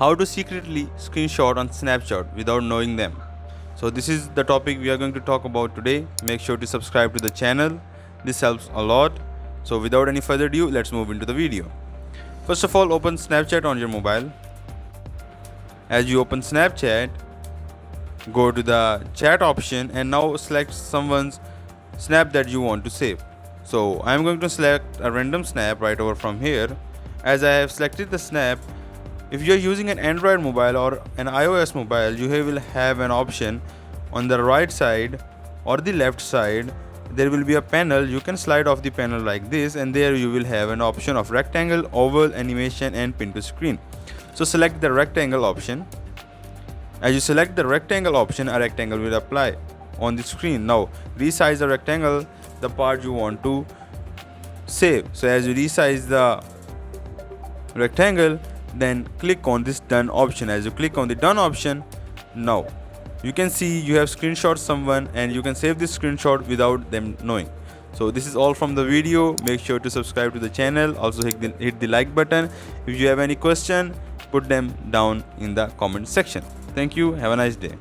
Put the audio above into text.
How to secretly screenshot on Snapchat without knowing them. So this is the topic we are going to talk about today. Make sure to subscribe to the channel. This helps a lot. So without any further ado, let's move into the video. First of all, open Snapchat on your mobile. As you open Snapchat, go to the chat option and now select someone's snap that you want to save. So I am going to select a random snap right over from here. As I have selected the snap, if you are using an Android mobile or an iOS mobile, you will have an option on the right side or the left side. There will be a panel. You can slide off the panel like this, and there you will have an option of rectangle, oval, animation and pin to screen. So select the rectangle option. As you select the rectangle option, a rectangle will apply on the screen. Now resize the rectangle, the part you want to save. So as you resize the rectangle, then click on this done option. As you click on the done option, now you can see you have screenshot someone and you can save this screenshot without them knowing. So this is all from the video. Make sure to subscribe to the channel. Also hit the like button. If you have any question, put them down in the comment section. Thank you. Have a nice day.